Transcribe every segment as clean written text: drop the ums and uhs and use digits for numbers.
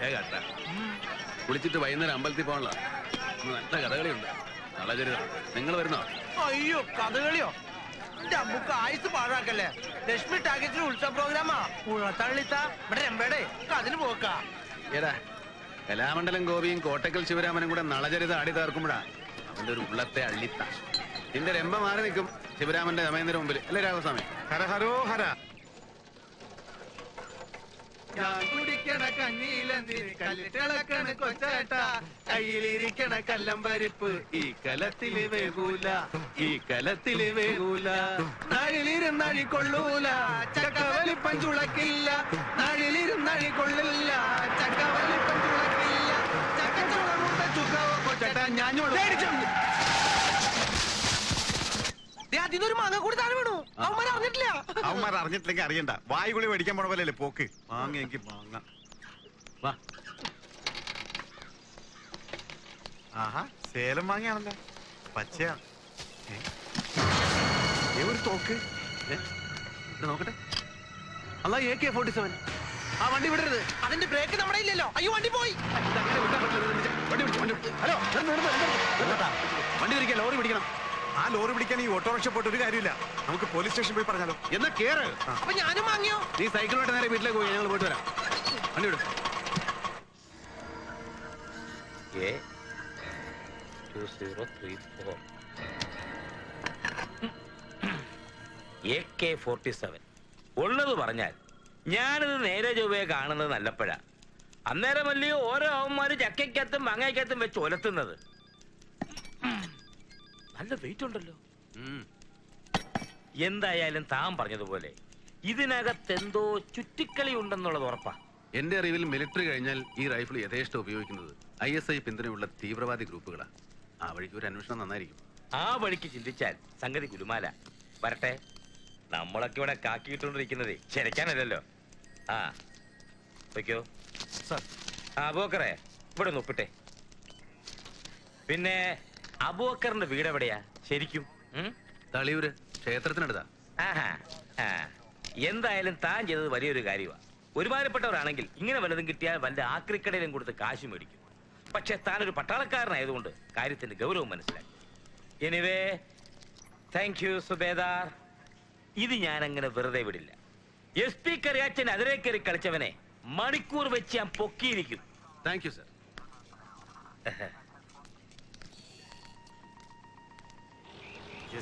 കേട്ടാ കുളിച്ചിട്ട് വൈകുന്നേരം അമ്പലത്തിൽ പോകാനുള്ള നല്ല കഥകളിയുണ്ട്. നളചരിതം. നിങ്ങൾ വരുന്നോ? അയ്യോ, കഥകളിയോ? എന്റെ അമ്മക്ക് ആയുസ് പാഴാക്കല്ലേ. ലക്ഷ്മി ടാക്കറ്റിന് ഉത്സവ പ്രോഗ്രാമാ. ഉള്ളത്തള്ളിത്ത ഇവിടെ രമ്പേടെ അതിന് പോക്കാ. ഏടാ കലാമണ്ഡലം ഗോപിയും കോട്ടക്കൽ ശിവരാമനും കൂടെ നളചരിതം ആടി തീർക്കുമ്പോഴാ അവന്റെ ഒരു ഉള്ളത്തെ അള്ളിത്ത. നിന്റെ രമ്പ മാറി നിൽക്കും ശിവരാമന്റെ ദമയന്തിന്റെ മുമ്പിൽ. അല്ലേ രാമസ്വാമി? ഹരഹരോഹര. ഞാൻ കുടിക്കണ കഞ്ഞിയിലെന്തിന് കല്ലിട്ടിളക്കണ കൊച്ചേട്ട, കയ്യിലിരിക്കണ കല്ലമ്പരിപ്പ് ഈ കലത്തില് വേകൂല, ഈ കലത്തില് വേകൂല. നാഴിലിരുന്നഴി കൊള്ളൂല, ചക്കവലിപ്പം ചുളക്കില്ല. നാഴിലിരുന്നഴി കൊള്ളില്ല, ചക്കവലിപ്പം ചുളക്കില്ല. ചക്കച്ചുളമുണ്ട ചുക്കവോ കൊച്ചേട്ട ഞാൻ അതിനൊരു മാങ്ങ കൂടി താഴെ വീണു. അവന്മാർ അറിഞ്ഞിട്ടില്ല. അവന്മാർ അറിഞ്ഞിട്ടില്ലെങ്കിൽ അറിയണ്ട. വായുകുളി മേടിക്കാൻ പോണ പോലെ പോക്ക്. മാങ്ങയെങ്കിൽ മാങ്ങ. വാ. ആഹാ, സേലം മാങ്ങയാണല്ലോ. പച്ചയാ. ഒരു തോക്ക് നോക്കട്ടെ. അല്ല AK-47. ആ വണ്ടി വിടരുത്. അതിന്റെ ബ്രേക്ക് നമ്മുടെ ഇല്ലല്ലോ. അയ്യോ, വണ്ടി പോയി. ഹലോ, വണ്ടി പിടിക്കാൻ ലോറി പിടിക്കണം. ആ ലോറി പിടിക്കാൻ ഈ ഓട്ടോറിക്ഷ പോയിട്ട് ഒരു കാര്യമില്ല. നമുക്ക് പോലീസ് സ്റ്റേഷൻ പോയി പറഞ്ഞാലോ? എന്നാ കേറ്. അപ്പൊ ഞാനും വാങ്ങിയോ? നീ സൈക്കിളോട്ട് നേരെ വീട്ടിലേക്ക് പോയി. ഞങ്ങൾ പോയിട്ട് വരാം. വണ്ടി വിടും. AK-47 ഉള്ളത് പറഞ്ഞാൽ ഞാനിത് നേരെ ചൊവ്വയെ കാണുന്നത് നല്ലപ്പോഴാ. അന്നേരമല്ലേ ഓരോ അവന്മാര് ചക്കയ്ക്കകത്തും മങ്ങയ്ക്കകത്തും വെച്ച് ഒലത്തുന്നത്. നല്ല വെയിറ്റ് ഉണ്ടല്ലോ. എന്തായാലും താൻ പറഞ്ഞതുപോലെ ഇതിനകത്തെന്തോ ചുറ്റിക്കളി ഉണ്ടെന്നുള്ളത് ഉറപ്പാ. എന്റെ അറിവിൽ മിലിറ്ററി കഴിഞ്ഞാൽ ഈ റൈഫിൾ യഥേഷ്ടം ഉപയോഗിക്കുന്നത് ISI പിന്തുണയുള്ള തീവ്രവാദി ഗ്രൂപ്പുകളാ. ആ വഴിക്ക് ഒരു അന്വേഷണം നന്നായിരിക്കും. ആ വഴിക്ക് ചിന്തിച്ചാൽ സംഗതി കുലുമാല. വരട്ടെ, നമ്മളൊക്കെ ഇവിടെ കാക്കിയിട്ടുണ്ടിരിക്കുന്നത് ശരിക്കാനല്ലോ. ആ വയ്ക്കോ അബൂബക്കറെ, ഇവിടെ ഒപ്പിട്ടെ. പിന്നെ അബൂബക്കറിന്റെ വീട് എവിടെയാ ശരിക്കും? തളിയൂര് ക്ഷേത്രത്തിനടുത്താ. ആഹാ, എന്തായാലും താൻ ചെയ്തത് വലിയൊരു കാര്യമാണ്. ഒരുമാതിരിപ്പെട്ടവരാണെങ്കിൽ ഇങ്ങനെ വല്ലതും കിട്ടിയാൽ വല്ല ആക്രിക്കടയിലും കൊടുത്ത് കാശ് മേടിക്കും. പക്ഷെ താനൊരു പട്ടാളക്കാരനായതുകൊണ്ട് കാര്യത്തിന്റെ ഗൗരവം മനസ്സിലാക്കി. Anyway, thank you Subedar. ഇത് ഞാൻ അങ്ങനെ വെറുതെ വിടില്ല. SP കറിയാച്ചൻ അതിരെ കയറി കളിച്ചവനെ മണിക്കൂർ വെച്ച് ഞാൻ പൊക്കിയിരിക്കും. Thank you sir.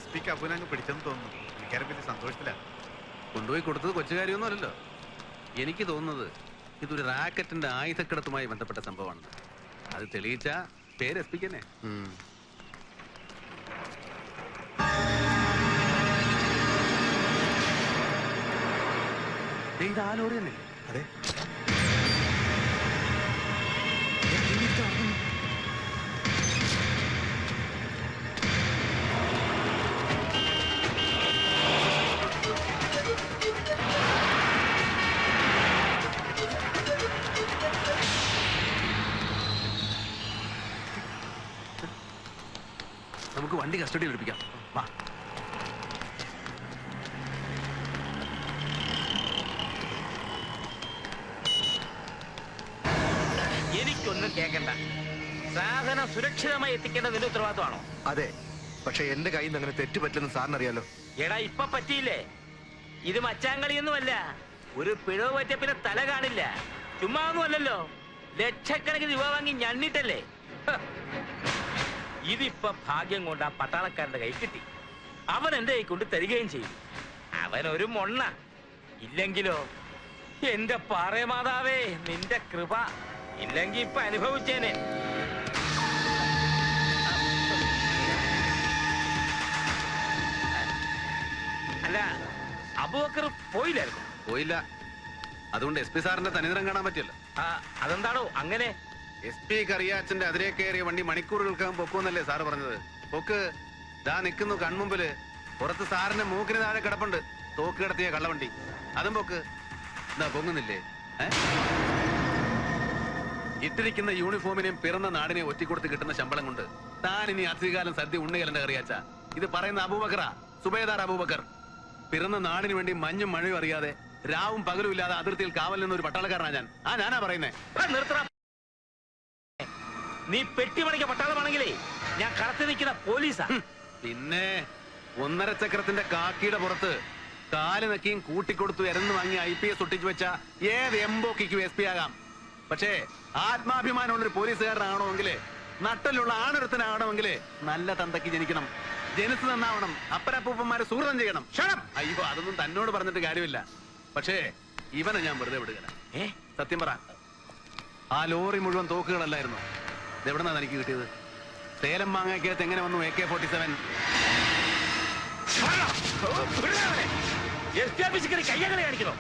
SP അബുനങ്ങ് പിടിച്ചെന്ന് തോന്നുന്നു. എനിക്കാരെ വലിയ സന്തോഷത്തില്ല. കൊണ്ടുപോയി കൊടുത്തത് കൊച്ചു കാര്യമൊന്നും അല്ലല്ലോ. എനിക്ക് തോന്നുന്നത് ഇതൊരു റാക്കറ്റിന്റെ ആയുധക്കടത്തുമായി ബന്ധപ്പെട്ട സംഭവമാണ്. അത് തെളിയിച്ച പേര് SP തന്നെ. ഇത് ആ ലോറി തന്നെ. അതെ, നമുക്ക് വണ്ടി കസ്റ്റഡിയിൽ എടുപ്പിക്കാം. വാ. എനിക്കൊന്നും കേൾക്കണ്ട. സാധനം സുരക്ഷിതമായി എത്തിക്കേണ്ടത് നിന്റെ ഉത്തരവാദിത്വമാണോ? അതെ, പക്ഷെ എന്റെ കയ്യിൽ നിന്ന് അങ്ങനെ തെറ്റ് പറ്റില്ലെന്ന് സാറിന് അറിയാലോ. എടാ, ഇപ്പൊ പറ്റിയില്ലേ? ഇത് മച്ചാങ്കളിയൊന്നുമല്ല. ഒരു പിഴവ് പറ്റിയ പിന്നെ തല കാണില്ല. ചുമ്മാ ഒന്നും അല്ലല്ലോ. ലക്ഷക്കണക്കിന് രൂപ വാങ്ങി ഞണ്ണിട്ടല്ലേ. ഇതിപ്പോ ഭാഗ്യം കൊണ്ട് ആ പട്ടാളക്കാരന്റെ കൈ കിട്ടി. അവൻ എന്റെ കൈ കൊണ്ട് തരികയും ചെയ്യും. അവനൊരു മൊണ്ണ. ഇല്ലെങ്കിലോ എന്റെ പാറമാതാവേ, നിന്റെ കൃപ ഇല്ലെങ്കി ഇപ്പൊ അനുഭവിച്ചേനെ. അല്ല, അബൂബക്കർ പോയില്ലായിരുന്നു? പോയില്ല. അതുകൊണ്ട് SP സാറിന്റെ തനിനിറം കാണാൻ പറ്റില്ല. അതെന്താണോ അങ്ങനെ? SP കറിയാച്ചന്റെ അതിരെ കയറിയ വണ്ടി മണിക്കൂറുകൾക്കകം പൊക്കുമെന്നല്ലേ സാറ് പറഞ്ഞത്? പൊക്ക്. ദാ നിൽക്കുന്നു കൺമുമ്പില്. പുറത്ത് സാറിന്റെ മൂക്കിന് താഴെ കിടപ്പുണ്ട് തോക്ക് കിടത്തിയ കള്ളവണ്ടി. അതും പൊക്ക്. എന്താ പൊങ്ങുന്നില്ലേ? ഇട്ടിരിക്കുന്ന യൂണിഫോമിനെയും പിറന്ന നാടിനെ ഒറ്റിക്കൊടുത്ത് കിട്ടുന്ന ശമ്പളം കൊണ്ട് താൻ ഇനി അധികാലം സദ്യ ഉണ്ണുകലന്റെ കറിയാച്ച. ഇത് പറയുന്ന അബൂബക്കറാ, സുബേദാർ അബൂബക്കർ. പിറന്ന നാടിന് വേണ്ടി മഞ്ഞും മഴയും അറിയാതെ രാവും പകലും ഇല്ലാതെ അതിർത്തിയിൽ കാവൽ നിന്ന ഒരു പട്ടാളക്കാരനാ ഞാൻ. ഞാനാ പറയുന്നേ. നിർത്തണം. നീ പെട്ടിമണിക്ക പട്ടാളമാണെങ്കിലേ ഞാൻ കടത്തി നിൽക്കുന്ന പോലീസാ. പിന്നെ 1.5 ചക്രത്തിന്റെ കാക്കിയുടെ പുറത്ത് കാല് നക്കിയും കൂട്ടിക്കൊടുത്തു എരന്ന് വാങ്ങി IPS ഒട്ടിച്ചു വെച്ച ഏത് എംബോക്കിക്കും SP ആകാം. പക്ഷേ ആത്മാഭിമാനമുള്ളൊരു പോലീസുകാരനാകണമെങ്കിൽ, നട്ടലുള്ള ആണൊരുത്തനാകണമെങ്കിൽ നല്ല തന്തയ്ക്ക് ജനിക്കണം, ജനിച്ചു നന്നാവണം, അപ്പരപ്പൂപ്പന്മാരെ സുഹൃതം ചെയ്യണം. അയ്യോ, അതൊന്നും തന്നോട് പറഞ്ഞിട്ട് കാര്യമില്ല. പക്ഷേ ഇവനെ ഞാൻ വെറുതെ വിടുകയില്ല. സത്യം പറ, ആ ലോറി മുഴുവൻ തോക്കുകളല്ലായിരുന്നു. ഇതെവിടുന്നാ എനിക്ക് കിട്ടിയത്? സേലം മാങ്ങയ്ക്കകത്ത് എങ്ങനെ വന്നു AK-47? കയ്യകളെ കാണിക്കണോ?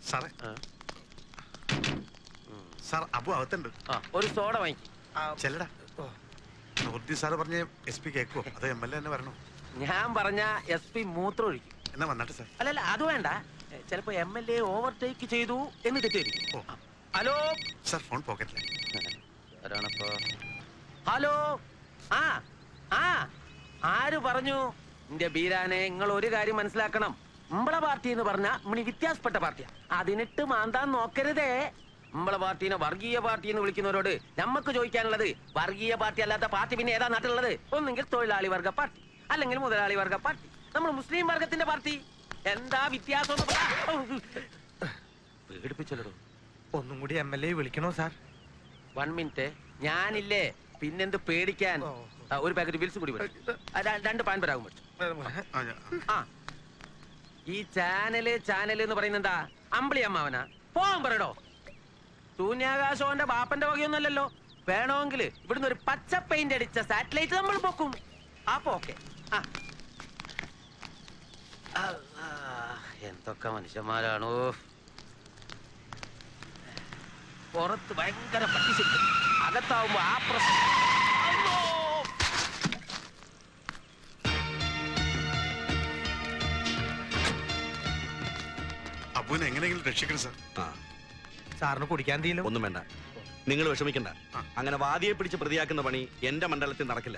സാറേ, സാർ അബു അകത്തുണ്ട്. ഒരു സോഡ വാങ്ങിക്കും. ചെല്ലടാ. നൂറുദ്ദീൻ സാറ് പറഞ്ഞ SP കേൾക്കുവോ? അത് MLA തന്നെ വരണോ? ഞാൻ പറഞ്ഞ SP മൂത്രം ഒഴിക്കും. എന്നാ വന്നാട്ടെ സാർ. അല്ലല്ല, അത് വേണ്ട. ചിലപ്പോ MLA ഓവർടേക്ക് ചെയ്തു എന്ന് തെറ്റിയിരിക്കും. ഹലോ സാർ, ഫോൺ പോക്കറ്റിലെ. ഹലോ. ആ ആ ആര് പറഞ്ഞു? എന്റെ ബീരാനെ, നിങ്ങൾ ഒരു കാര്യം മനസ്സിലാക്കണം. നമ്മളെ പാർട്ടി എന്ന് പറഞ്ഞാ നമ്മളീ വ്യത്യാസപ്പെട്ട പാർട്ടിയാ. അതിനിട്ട് മാന്താൻ നോക്കരുതേ. നമ്മളെ പാർട്ടീനെ വർഗീയ പാർട്ടി എന്ന് വിളിക്കുന്നവരോട് നമുക്ക് ചോദിക്കാനുള്ളത്, വർഗീയ പാർട്ടി അല്ലാത്ത പാർട്ടി പിന്നെ ഏതാ നാട്ടിലുള്ളത്? ഒന്നെങ്കിൽ തൊഴിലാളി വർഗ പാർട്ടി, അല്ലെങ്കിൽ മുതലാളി വർഗ പാർട്ടി, നമ്മൾ മുസ്ലിം വർഗത്തിന്റെ പാർട്ടി. എന്താ വ്യത്യാസം? പേടിപ്പിച്ചല്ലോ. ഒന്നും കൂടി MLA വിളിക്കണോ സാർ? 1 മിനിറ്റ്. ഞാനില്ലേ, പിന്നെന്ത് പേടിക്കാൻ? ഒരു പാക്കറ്റ് വിൽസ് കൂടി 2 പാൻ പരാകും. ആ, ഈ ചാനല് എന്ന് പറയുന്നത് എന്താ? അമ്പിളി അമ്മാവനാ? പോവാൻ പറയടോ. ശൂന്യാകാശോന്റെ ബാപ്പന്റെ വകയൊന്നുമല്ലല്ലോ. വേണമെങ്കിൽ ഇവിടുന്ന് ഒരു പച്ച പെയിന്റ് അടിച്ച സാറ്റലൈറ്റ് നമ്മൾ പൊക്കും. അപ്പൊ ഓക്കെ. എന്തൊക്കെ മനുഷ്യന്മാരാണോ. പുറത്ത് ഭയങ്കര പട്ടിശല്യം, അകത്താവുമ്പോ ആ പ്രശ്നം. അബുവിനെ എങ്ങനെയെങ്കിലും രക്ഷിക്കണം സാർ. സാറിന് കുടിക്കാൻ തീരും. ഒന്നും വേണ്ട, നിങ്ങൾ വിഷമിക്കണ്ട. അങ്ങനെ വാദിയെ പിടിച്ച് പ്രതിയാക്കുന്ന പണി എന്റെ മണ്ഡലത്തിൽ നടക്കില്ല.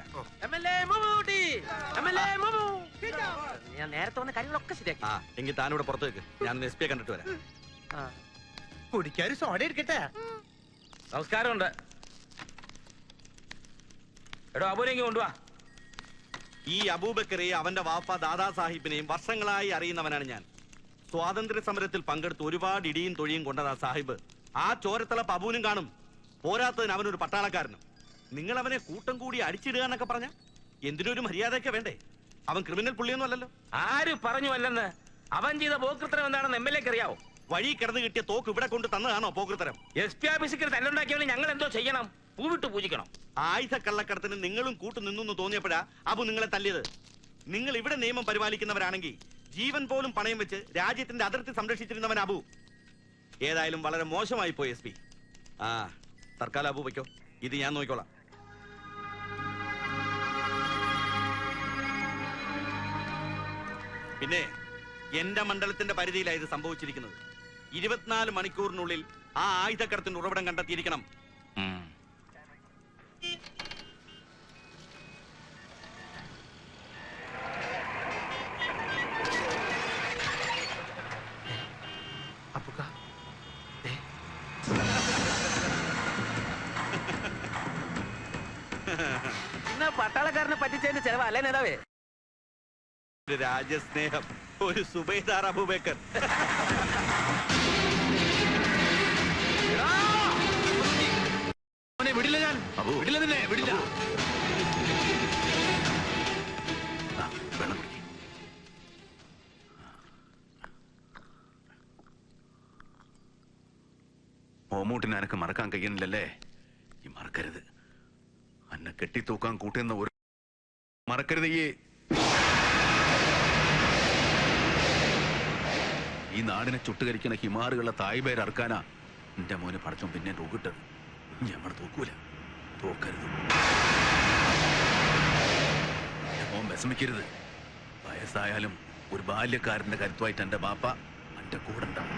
ഞാൻ നേരത്തെ വന്ന കാര്യങ്ങളൊക്കെ ശരിയാക്കി. എങ്കിൽ താനിവിടെ പുറത്ത് വെക്ക്, ഞാൻ SP കണ്ടിട്ട് വരാം. കുടിക്കാൻ സോഡ എടുക്കട്ടെ? നമസ്കാരമുണ്ട്. എടോ, അബൂനെങ്കിൽ കൊണ്ടുവാ. ഈ അബൂബക്കറെ അവന്റെ വാപ്പ ദാദാ സാഹിബിനെയും വർഷങ്ങളായി അറിയുന്നവനാണ് ഞാൻ. സ്വാതന്ത്ര്യ സമരത്തിൽ പങ്കെടുത്ത് ഒരുപാട് ഇടിയും തൊഴിയും കൊണ്ടതാ സാഹിബ്. ആ ചോരത്തിളപ്പ് അബൂനും കാണും. പോരാത്തതിന് അവനൊരു പട്ടാളക്കാരനും. നിങ്ങൾ അവനെ കൂട്ടം കൂടി അടിച്ചിടുക എന്നൊക്കെ പറഞ്ഞ എന്തിനൊരു മര്യാദയൊക്കെ വേണ്ടേ? അവൻ ക്രിമിനൽ പുള്ളിയൊന്നും അല്ലല്ലോ. ആര് പറഞ്ഞു അല്ലെന്ന്? അവൻ ചെയ്ത പോക്കൃത്തരം എന്താണെന്ന് MLA അറിയാവോ? വഴി കിടന്ന് കിട്ടിയ തോക്ക് ഇവിടെ കൊണ്ട് തന്നതാണോ പോക്കൃത്തരം? SP ഓഫീസിൽ തല്ലുണ്ടാക്കിയവനെ ഞങ്ങൾ എന്തോ ചെയ്യണം? പൂവിട്ട് പൂജിക്കണം? ആയുധ കള്ളക്കടത്തിന് നിങ്ങളും കൂട്ടു നിന്നു തോന്നിയപ്പോഴാ അബു നിങ്ങളെ തല്ലിയത്. നിങ്ങൾ ഇവിടെ നിയമം പരിപാലിക്കുന്നവരാണെങ്കിൽ ജീവൻ പോലും പണയം വെച്ച് രാജ്യത്തിന്റെ അതിർത്തി സംരക്ഷിച്ചിരുന്നവൻ അബു. ഏതായാലും വളരെ മോശമായി പോയി SP. തൽക്കാലം അബു വയ്ക്കോ, ഇത് ഞാൻ നോക്കിക്കോളാം. പിന്നെ എന്റെ മണ്ഡലത്തിന്റെ പരിധിയിലാണ് ഇത് സംഭവിച്ചിരിക്കുന്നത്. 24 മണിക്കൂറിനുള്ളിൽ ആ ആയുധക്കടത്തിന്റെ ഉറവിടം കണ്ടെത്തിയിരിക്കണം. എന്നാ പട്ടാളക്കാരനെ പറ്റിച്ചതിന്റെ ചെലവ് അല്ലേ നേതാവേ? ഒരു രാജ്യസ്നേഹം, ഒരു സുബൈദാർ അബൂബക്കർ. വിടില്ല, ഞാൻ വിടില്ല, നിന്നെ വിടില്ല. വെള്ളം കുടിക്ക്. ഓമൂട്ടിനെ എനക്ക് മറക്കാൻ കഴിയുന്നില്ലല്ലേ? ഈ മറക്കരുത്. അന്നെ കെട്ടിത്തൂക്കാൻ കൂട്ടുന്ന ഒരു മറക്കരുത്. ഈ നാടിനെ ചുട്ടുകരിക്കുന്ന ഹിമാറുകളുടെ തായ്പേര് അറക്കാനാ എന്റെ മോനെ പടച്ചോൻ പിന്നെ തൂക്കിട്ടത്. ഞമ്മടെ തൂക്കൂല, തോക്കരുത്. എന്റെ മോൻ വിഷമിക്കരുത്. വയസ്സായാലും ഒരു ബാല്യക്കാരന്റെ കരുത്തുമായിട്ട് എന്റെ ബാപ്പ എന്റെ കൂടെ ഉണ്ടാവും.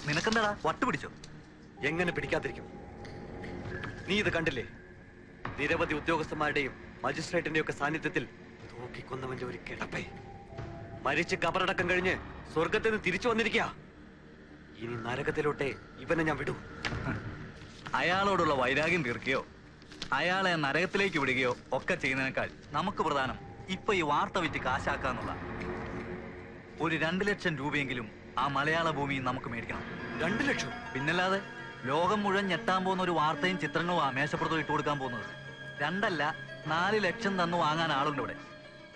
നിനക്കെന്താടാ വട്ടുപിടിച്ചോ? എങ്ങനെ പിടിക്കാതിരിക്കും? നീ ഇത് കണ്ടില്ലേ? നിരവധി ഉദ്യോഗസ്ഥന്മാരുടെയും മജിസ്ട്രേറ്റിന്റെയും ഒക്കെ സാന്നിധ്യത്തിൽ തൂക്കിക്കൊന്നവന്റെ ഒരു കിടപ്പേ. മരിച്ച് കബറടക്കം കഴിഞ്ഞ് സ്വർഗത്തിൽ നിന്ന് തിരിച്ചു വന്നിരിക്കുക. ഇനി നരകത്തിലോട്ടെ ഇവനെ ഞാൻ വിടൂ. അയാളോടുള്ള വൈരാഗ്യം തീർക്കുകയോ അയാളെ നരകത്തിലേക്ക് വിടുകയോ ഒക്കെ ചെയ്യുന്നതിനേക്കാൾ നമുക്ക് പ്രധാനം ഇപ്പൊ ഈ വാർത്ത വിറ്റ് കാശാക്കാന്നുള്ള. ഒരു 2 ലക്ഷം രൂപയെങ്കിലും ആ മലയാള ഭൂമിയിൽ നമുക്ക് മേടിക്കണം. 2 ലക്ഷം? പിന്നല്ലാതെ ലോകം മുഴുവൻ ഞെട്ടാൻ പോകുന്ന ഒരു വാർത്തയും ചിത്രങ്ങളും ആ മേശപ്പുറത്ത് ഇട്ട് കൊടുക്കാൻ പോകുന്നത്. 2 അല്ല 4 ലക്ഷം തന്നു വാങ്ങാൻ ആളുണ്ട് ഇവിടെ.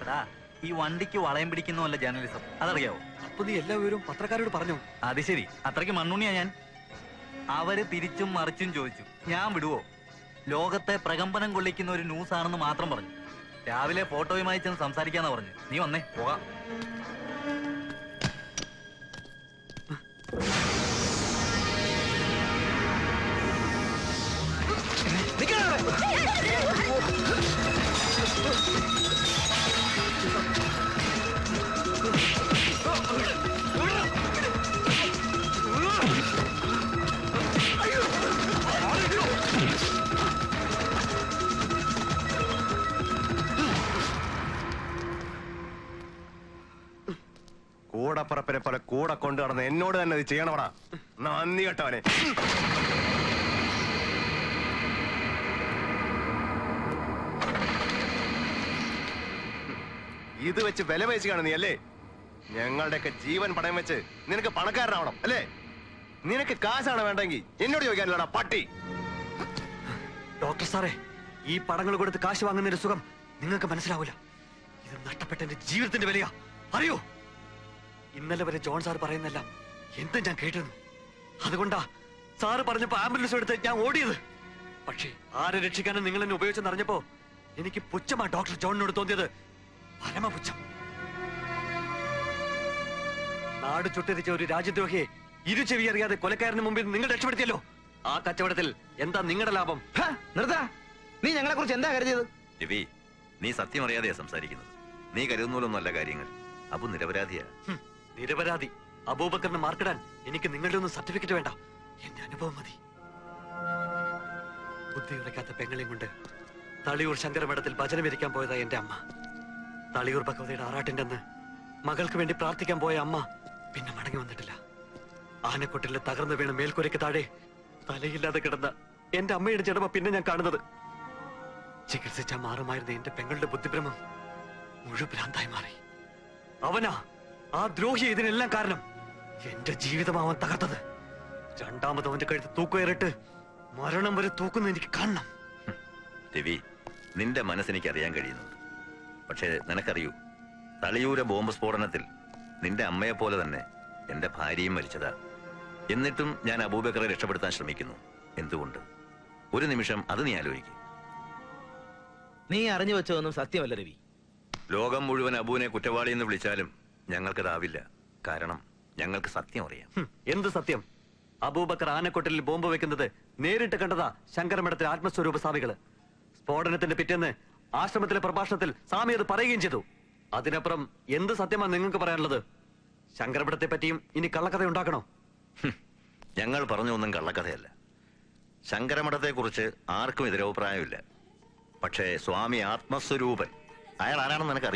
എടാ, ഈ വണ്ടിക്ക് വളയം പിടിക്കുന്നതല്ല ജേർണലിസം, അതറിയാവോ? അപ്പൊ നീ എല്ലാ വിവരവും പത്രക്കാരോട് പറഞ്ഞു? അത് ശരി, അത്രയ്ക്ക് മണ്ണുണ്ണിയാ ഞാൻ. അവര് തിരിച്ചും മറിച്ചും ചോദിച്ചു, ഞാൻ വിടുവോ? ലോകത്തെ പ്രകമ്പനം കൊള്ളിക്കുന്ന ഒരു ന്യൂസ് ആണെന്ന് മാത്രം പറഞ്ഞു. രാവിലെ ഫോട്ടോയുമായി ചെന്ന് സംസാരിക്കാന്നാ പറഞ്ഞു. നീ വന്നേ, പോകാം. കൂടപ്പറപ്പിനെ പോലെ കൂടെ കൊണ്ടു നടന്ന് എന്നോട് തന്നെ ഇത് ചെയ്യണവടാ. നന്ദി കേട്ടവനെ. ഇത് വെച്ച് വില പേശി കാണും നീ അല്ലേ? ഞങ്ങളുടെയൊക്കെ ജീവൻ പണയം വെച്ച് നിനക്ക് പണക്കാരനാവണം അല്ലേ? നിനക്ക് കാശാണ് വേണ്ടെങ്കിൽ എന്നോട് ചോദിക്കാനില്ലടാ പട്ടി. ഡോക്ടർ സാറേ, ഈ പടങ്ങൾ കൊടുത്ത് കാശ് വാങ്ങുന്നതിന്റെ സുഖം നിങ്ങൾക്ക് മനസ്സിലാവില്ല. ഇത് നഷ്ടപ്പെട്ട എന്റെ ജീവിതത്തിന്റെ വിലയാ, അറിയോ? ഇന്നലെ വരെ ജോൺ സാർ പറയുന്നെല്ലാം എന്തും ഞാൻ കേട്ടിരുന്നു. അതുകൊണ്ടാ സാറ് പറഞ്ഞപ്പോ ആംബുലൻസ് എടുത്ത് ഞാൻ ഓടിയത്. പക്ഷേ ആരെ രക്ഷിക്കാനും നിങ്ങൾ എന്നെ ഉപയോഗിച്ചെന്നറിഞ്ഞപ്പോ എനിക്ക് പുച്ഛമാ ഡോക്ടർ ജോണിനോട് തോന്നിയത്. പരമപുച്ഛം. നാട് ചുട്ടരിച്ച ഒരു രാജ്യദ്രോഹിയെ ഇരുചെവി അറിയാതെ കൊലക്കാരന് മുമ്പിൽ നിങ്ങൾ രക്ഷപ്പെടുത്തിയല്ലോ. ആ കച്ചവടത്തിൽ എന്താ നിങ്ങളുടെ ലാഭം? നിർത്താ. നീ ഞങ്ങളെ കുറിച്ച് എന്താ കരുതിയത്? രവി, നീ സത്യം അറിയാതെയാ സംസാരിക്കുന്നത്. നീ കരുതുന്നൂലൊന്നല്ല കാര്യങ്ങൾ. അബു നിരപരാധിയാ. നിരപരാധി അബൂബക്കറിനെ മാർക്കിടാൻ എനിക്ക് നിങ്ങളുടെ ഒന്നും സർട്ടിഫിക്കറ്റ് വേണ്ട, എന്റെ അനുഭവം മതി. ബുദ്ധി ഉറക്കാത്ത പെങ്ങളെയും കൊണ്ട് തളിയൂർ ശങ്കരമഠത്തിൽ ഭജനം ഇരിക്കാൻ പോയതാ എന്റെ അമ്മ. തളിയൂർ ഭഗവതിയുടെ ആറാട്ടിന്റെ അന്ന് മകൾക്ക് വേണ്ടി പ്രാർത്ഥിക്കാൻ പോയ അമ്മ പിന്നെ മടങ്ങി വന്നിട്ടില്ല. ആനക്കൊട്ടിലെ തകർന്നു വീണ മേൽക്കൂരയ്ക്ക് താഴെ തലയില്ലാതെ കിടന്ന എന്റെ അമ്മയുടെ ജഡമ പിന്നെ ഞാൻ കാണുന്നത്. ചികിത്സിച്ചാ മാറുമായിരുന്ന എന്റെ പെങ്ങളുടെ ബുദ്ധിഭ്രമം മുഴുവൻ ഭ്രാന്തായി മാറി. അവനാ ആ ദ്രോഹി ഇതിനെല്ലാം കാരണം. എന്റെ ജീവിതം അവൻ തകർത്തത്. രണ്ടാമത് അവന്റെ കഴുത്ത് തൂക്കുകയറിട്ട് മരണം വരെ തൂക്കുന്ന എനിക്ക് കാണണം. രവി, നിന്റെ മനസ്സെനിക്ക് അറിയാൻ കഴിയുന്നുണ്ട്. പക്ഷേ നിനക്കറിയൂ, തളിയൂര ബോംബ് സ്ഫോടനത്തിൽ നിന്റെ അമ്മയെ പോലെ തന്നെ എന്റെ ഭാര്യയും മരിച്ചതാ. എന്നിട്ടും ഞാൻ അബൂബക്കറെ രക്ഷപ്പെടുത്താൻ ശ്രമിക്കുന്നു. എന്തുകൊണ്ട്? ഒരു നിമിഷം അത് നീ ആലോചിക്കും. നീ അറിഞ്ഞു വെച്ചതൊന്നും സത്യമല്ല രവി. ലോകം മുഴുവൻ അബൂനെ കുറ്റവാളി എന്ന് വിളിച്ചാലും ഞങ്ങൾക്കതാവില്ല. കാരണം ഞങ്ങൾക്ക് സത്യം അറിയാം. എന്ത് സത്യം? അബൂബക്കർ ആനക്കൊട്ടിൽ ബോംബ് വെക്കുന്നത് നേരിട്ട് കണ്ടതാ ശങ്കരമഠത്തിലെ ആത്മസ്വരൂപ സ്വാമികള്. സ്ഫോടനത്തിന്റെ പിറ്റേന്ന് ആശ്രമത്തിലെ പ്രഭാഷണത്തിൽ സ്വാമി അത് പറയുകയും ചെയ്തു. അതിനപ്പുറം എന്ത് സത്യമാണ് നിങ്ങൾക്ക് പറയാനുള്ളത്? ശങ്കരമഠത്തെ പറ്റിയും ഇനി കള്ളക്കഥ ഉണ്ടാക്കണോ? ഞങ്ങൾ പറഞ്ഞൊന്നും കള്ളക്കഥയല്ല. ശങ്കരമഠത്തെക്കുറിച്ച് ആർക്കും എതിരഭിപ്രായമില്ല. പക്ഷേ സ്വാമി ആത്മസ്വരൂപൻ അയാൾ ആരാണെന്ന് നിനക്ക്